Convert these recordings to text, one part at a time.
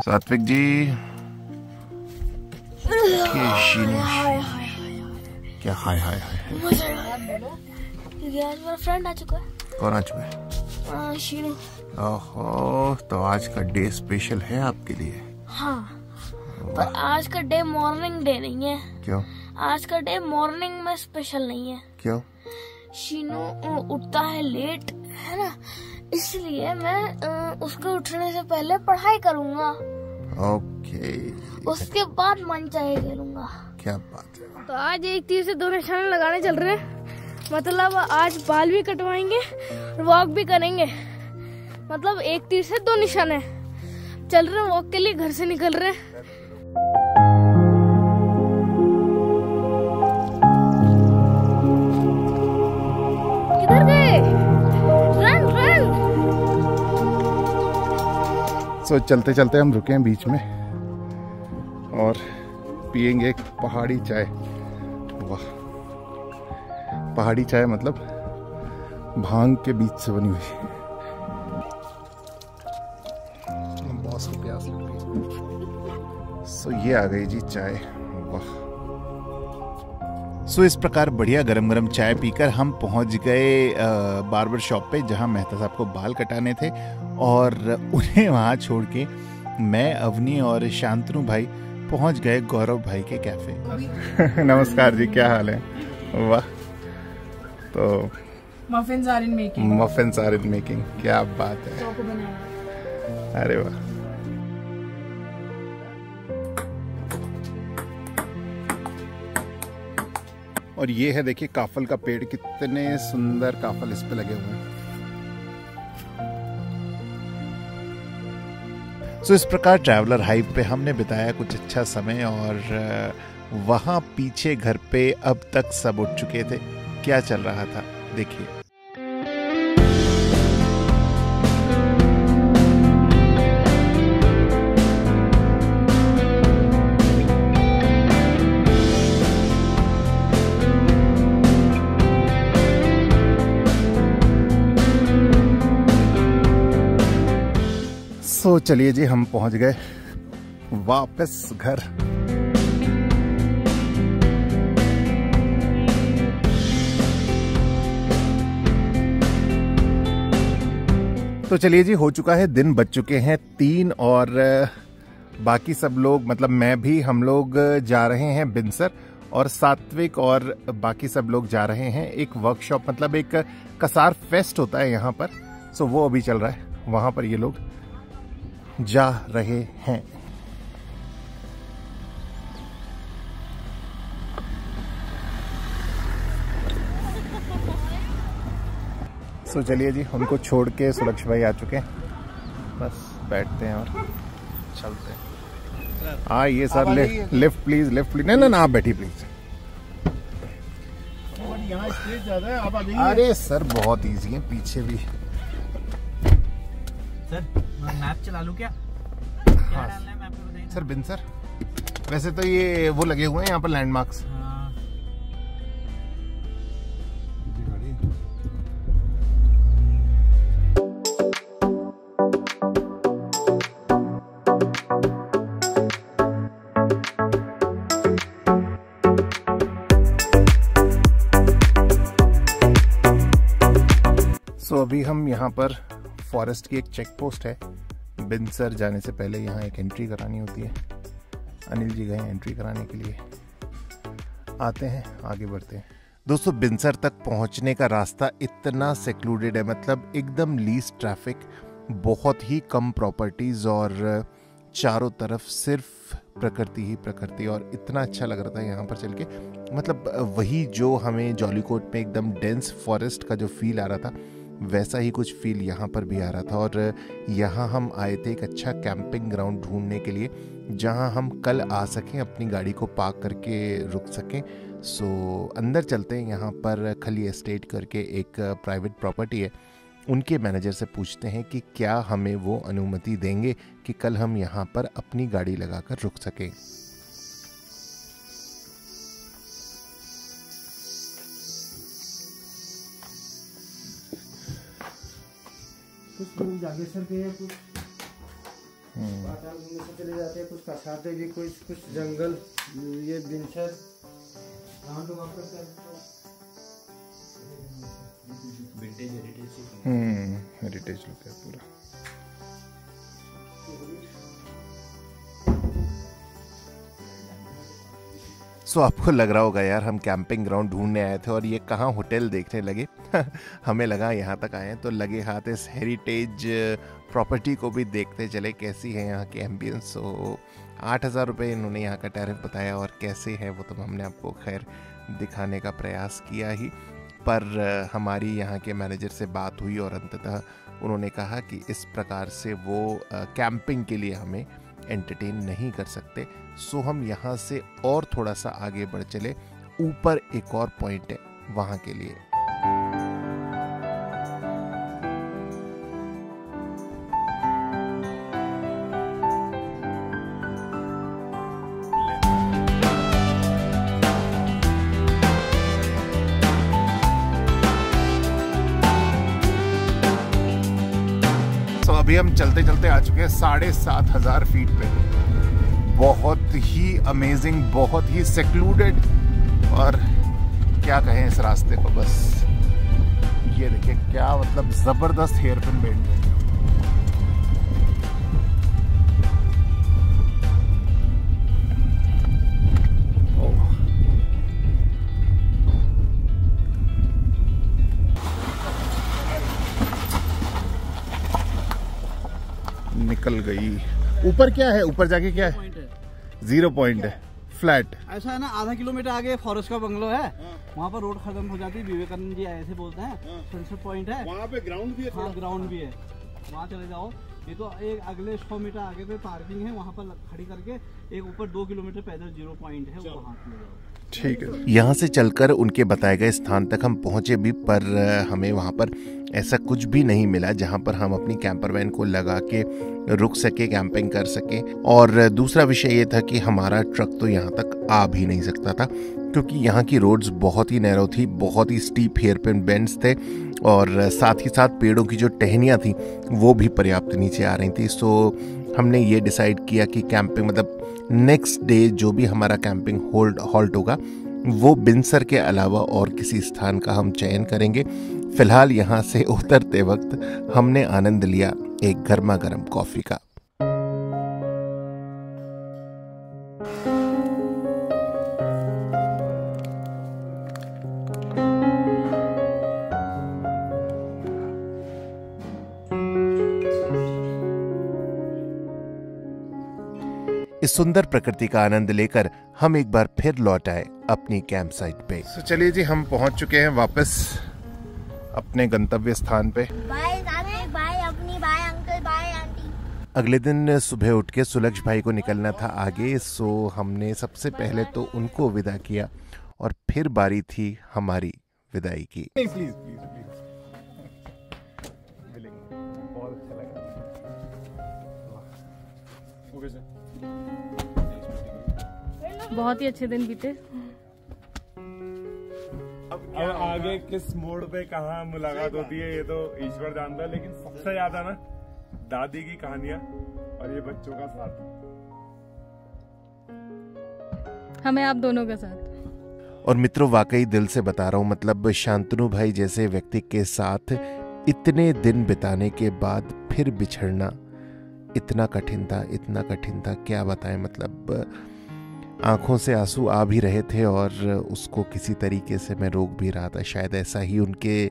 सात्विक जी क्या हाय हाय हाय क्योंकि आज मेरा फ्रेंड आ चुका है। कौन आ चुका है? शीनू। ओहो, तो आज का डे स्पेशल है आपके लिए? हाँ, पर आज का डे मॉर्निंग डे नहीं है। क्यों? आज का डे मॉर्निंग में स्पेशल नहीं है। क्यों? शीनू उठता है लेट, है ना, इसलिए मैं उसके उठने से पहले पढ़ाई करूँगा। ओके। उसके बाद मन चाहे खेलूंगा। क्या बात है। तो आज एक तीर से दो निशाने लगाने चल रहे हैं। मतलब आज बाल भी कटवाएंगे, वॉक भी करेंगे। मतलब एक तीर से दो निशाने। चल रहे हैं वॉक के लिए, घर से निकल रहे हैं। किधर गए? Run run. सो चलते चलते हम रुके हैं बीच में और पियेंगे एक पहाड़ी चाय। वाह, पहाड़ी चाय मतलब भांग के बीच से बनी हुई। बॉस को प्यास लग गई। सो ये आ गई जी चाय। वाह। सो इस प्रकार बढ़िया गरम गरम चाय पीकर हम पहुंच गए बार्बर शॉप पे, जहां मेहता साहब को बाल कटाने थे और उन्हें वहां छोड़ के मैं, अवनी और शांतनु भाई पहुंच गए गौरव भाई के कैफे। नमस्कार जी, क्या हाल है? वाह, तो muffins are in making. Muffins are in making, क्या बात है। अरे वाह। और ये है, देखिए काफल का पेड़, कितने सुंदर काफल इस पे लगे हुए हैं। सो इस प्रकार ट्रैवलर हाइव पे हमने बिताया कुछ अच्छा समय और वहां पीछे घर पे अब तक सब उठ चुके थे। क्या चल रहा था देखिए। तो चलिए जी, हम पहुंच गए वापस घर। तो चलिए जी, हो चुका है दिन, बज चुके हैं 3 और बाकी सब लोग, मतलब मैं भी, हम लोग जा रहे हैं बिनसर और सात्विक और बाकी सब लोग जा रहे हैं एक वर्कशॉप, मतलब एक कसार फेस्ट होता है यहाँ पर। सो वो अभी चल रहा है, वहां पर ये लोग जा रहे हैं। सो चलिए जी, उनको छोड़ के सुलक्ष भाई आ चुके हैं। बस बैठते हैं और चलते हैं। हाँ ये sir, lift please, lift please. नहीं ना, आप बैठिए प्लीज। यहाँ स्पेस ज्यादा है, आप आ जाइए। अरे सर बहुत इजी है, पीछे भी। सर मैप चला लूं क्या? हाँ सर, बिनसर वैसे तो ये वो लगे हुए हैं यहाँ पर लैंडमार्क्स। सो अभी हम यहाँ पर फॉरेस्ट की एक चेक पोस्ट है, बिनसर जाने से पहले यहाँ एक एंट्री करानी होती है। अनिल जी गए एंट्री कराने के लिए, आते हैं आगे बढ़ते हैं। दोस्तों, बिनसर तक पहुँचने का रास्ता इतना सेक्लूडेड है, मतलब एकदम लीस्ट ट्रैफिक, बहुत ही कम प्रॉपर्टीज और चारों तरफ सिर्फ प्रकृति ही प्रकृति। और इतना अच्छा लग रहा था यहाँ पर चल के, मतलब वही जो हमें जॉलीकोट में एकदम डेंस फॉरेस्ट का जो फील आ रहा था, वैसा ही कुछ फील यहाँ पर भी आ रहा था। और यहाँ हम आए थे एक अच्छा कैंपिंग ग्राउंड ढूंढने के लिए, जहाँ हम कल आ सकें, अपनी गाड़ी को पार्क करके रुक सकें। सो अंदर चलते हैं। यहाँ पर खली एस्टेट करके एक प्राइवेट प्रॉपर्टी है, उनके मैनेजर से पूछते हैं कि क्या हमें वो अनुमति देंगे कि कल हम यहाँ पर अपनी गाड़ी लगाकर रुक सकें। कुछ लोग जागेश्वर के हैं, कुछ घूमने से चले जाते हैं, कुछ कसाते भी, कुछ जंगल, ये बिनसर तो वापस हेरिटेज लुक है पूरा। सो आपको लग रहा होगा यार हम कैंपिंग ग्राउंड ढूंढने आए थे और ये कहाँ होटल देखने लगे। हमें लगा यहाँ तक आए हैं तो लगे हाथ इस हेरिटेज प्रॉपर्टी को भी देखते चले कैसी है यहाँ की एम्बियंस। सो 8,000 रुपये इन्होंने यहाँ का टैरिफ बताया और कैसे है वो तो हमने आपको खैर दिखाने का प्रयास किया ही, पर हमारी यहाँ के मैनेजर से बात हुई और अंततः उन्होंने कहा कि इस प्रकार से वो कैंपिंग के लिए हमें एंटरटेन नहीं कर सकते। सो हम यहाँ से और थोड़ा सा आगे बढ़ चले, ऊपर एक और पॉइंट है वहाँ के लिए। अभी हम चलते चलते आ चुके हैं 7,500 फीट पे। बहुत ही अमेजिंग, बहुत ही सेक्लूडेड, और क्या कहें इस रास्ते को, बस ये देखिए क्या मतलब जबरदस्त हेयरपिन बेंड है। निकल गई। ऊपर क्या है, ऊपर जाके क्या है? 0 पॉइंट है, फ्लैट। ऐसा है ना, आधा किलोमीटर आगे फॉरेस्ट का बंगलो है, वहाँ पर रोड खत्म हो जाती है, विवेकानंद जी ऐसे बोलते हैं, सनसेट पॉइंट है, वहाँ पे ग्राउंड भी है। हाँ, ग्राउंड भी है, वहाँ चले जाओ। ये तो एक अगले 100 मीटर आगे पे पार्किंग है, वहाँ पर खड़ी करके एक ऊपर 2 किलोमीटर पैदल 0 पॉइंट है, वहाँ चले जाओ। ठीक है। यहाँ से चलकर उनके बताए गए स्थान तक हम पहुंचे भी, पर हमें वहाँ पर ऐसा कुछ भी नहीं मिला जहाँ पर हम अपनी कैंपर वैन को लगा के रुक सके, कैंपिंग कर सके। और दूसरा विषय ये था कि हमारा ट्रक तो यहाँ तक आ भी नहीं सकता था, क्योंकि यहाँ की रोड्स बहुत ही नैरो थी, बहुत ही स्टीप हेयरपिन बेंड्स थे, और साथ ही साथ पेड़ों की जो टहनियाँ थी वो भी पर्याप्त नीचे आ रही थी। सो हमने ये डिसाइड किया कि कैंपिंग मतलब नेक्स्ट डे जो भी हमारा कैंपिंग हॉल्ट होगा वो बिनसर के अलावा और किसी स्थान का हम चयन करेंगे। फिलहाल यहाँ से उतरते वक्त हमने आनंद लिया एक गर्मा गर्म कॉफी का। इस सुंदर प्रकृति का आनंद लेकर हम एक बार फिर लौट आए अपनी कैंप साइट पे। तो चलिए जी, हम पहुंच चुके हैं वापस अपने गंतव्य स्थान पे। बाय नानी, बाय अपनी, बाय अंकल, बाय आंटी। अगले दिन सुबह उठ के सुलक्ष भाई को निकलना था आगे, सो हमने सबसे पहले तो उनको विदा किया और फिर बारी थी हमारी विदाई की। प्लीज प्लीज प्लीज बहुत अच्छा लगा। बहुत ही अच्छे दिन बीते। अब आगे किस मोड़ पे कहाँ मुलाकात होती है ये तो ईश्वर जानता है, लेकिन सबसे ज्यादा ना दादी की कहानियां और ये बच्चों का साथ, हमें आप दोनों का साथ। और मित्रों, वाकई दिल से बता रहा हूँ, मतलब शांतनु भाई जैसे व्यक्ति के साथ इतने दिन बिताने के बाद फिर बिछड़ना इतना कठिन था, क्या बताएं। मतलब आंखों से आंसू आ भी रहे थे और उसको किसी तरीके से मैं रोक भी रहा था। शायद ऐसा ही उनके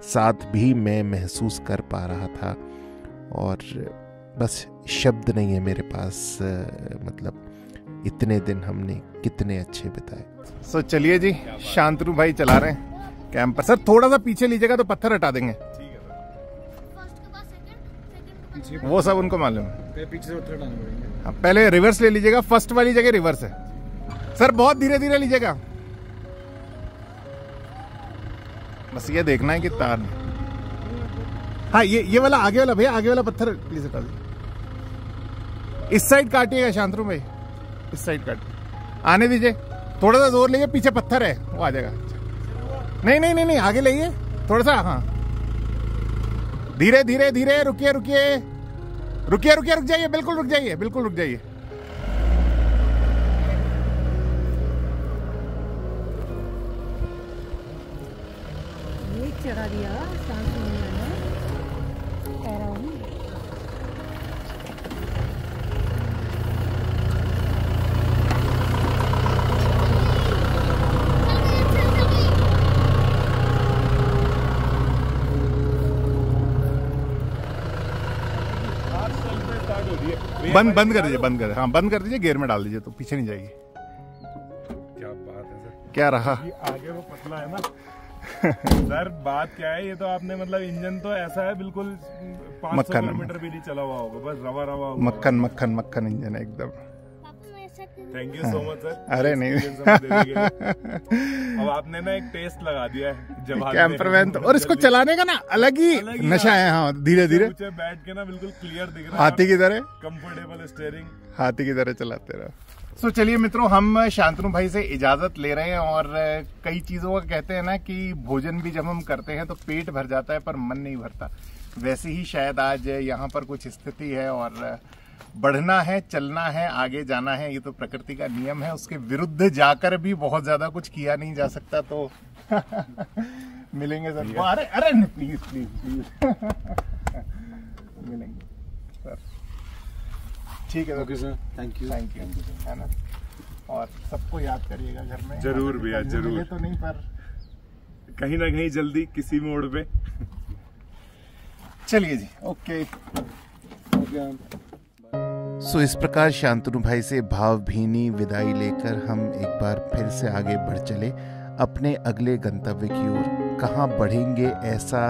साथ भी मैं महसूस कर पा रहा था, और बस शब्द नहीं है मेरे पास। मतलब इतने दिन हमने कितने अच्छे बिताए। सो चलिए जी, शांतनु भाई चला रहे हैं कैंपर। सर थोड़ा सा पीछे लीजिएगा तो पत्थर हटा देंगे। वो सब उनको मालूम है, पीछे से उतर डालना पड़ेगा। पहले रिवर्स ले लीजिएगा, फर्स्ट वाली जगह रिवर्स है सर, बहुत धीरे धीरे लीजिएगा। बस ये देखना है कि तार नहीं। हाँ, ये वाला आगे वाला भैया, आगे वाला पत्थर प्लीज हटा दीजिए। इस साइड काटिएगा शांतनु भाई, इस साइड काटिए, आने दीजिए। थोड़ा सा जोर लीजिए, पीछे पत्थर है वो आ जाएगा। नहीं, आगे लाइए थोड़ा सा। हाँ, धीरे धीरे धीरे, रुकिए। रुकिए रुकिए, रुक जाइए, बिल्कुल रुक जाइए, बिल्कुल रुक जाइए। चढ़ा दिया कह रहा हूँ। बंद कर दीजिए, बंद कर, हाँ बंद कर दीजिए, गियर में डाल दीजिए तो पीछे नहीं जाएगी। क्या बात है सर, क्या रहा आगे वो पतला है ना सर। बात क्या है, ये तो आपने मतलब इंजन तो ऐसा है बिल्कुल 500 किलोमीटर भी नहीं चला हुआ होगा, बस रवा रवा मक्खन मक्खन मक्खन इंजन है एकदम। Thank you so much sir. अरे नहीं अब आपने ना एक टेस्ट लगा दिया है जब कैंपरवैन तो, और इसको चलाने का ना अलग ही नशा है। हाँ धीरे धीरे बैठ के ना बिल्कुल क्लियर दिख रहा है, हाथी की तरह कंफर्टेबल स्टीयरिंग, हाथी की तरह चलाते रहो। तो चलिए मित्रों, हम शांतनु भाई से इजाजत ले रहे हैं। और कई चीजों का कहते हैं ना कि भोजन भी जब हम करते हैं तो पेट भर जाता है पर मन नहीं भरता, वैसे ही शायद आज यहाँ पर कुछ स्थिति है। और बढ़ना है, चलना है, आगे जाना है, ये तो प्रकृति का नियम है, उसके विरुद्ध जाकर भी बहुत ज्यादा कुछ किया नहीं जा सकता। तो मिलेंगे सर, अरे अरे प्लीज प्लीज प्लीज मिलेंगे सर। ठीक है ओके सर, थैंक यू है ना। और सबको याद करिएगा घर में, जरूर भैया जरूर, तो नहीं पर कहीं ना कहीं जल्दी किसी मोड़ पे। चलिए जी, ओके। सो इस प्रकार शांतनु भाई से भावभीनी विदाई लेकर हम एक बार फिर से आगे बढ़ चले अपने अगले गंतव्य की ओर। कहाँ बढ़ेंगे ऐसा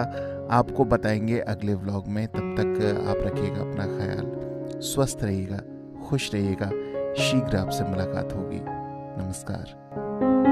आपको बताएंगे अगले व्लॉग में। तब तक आप रखिएगा अपना ख्याल, स्वस्थ रहिएगा, खुश रहिएगा। शीघ्र आपसे मुलाकात होगी। नमस्कार।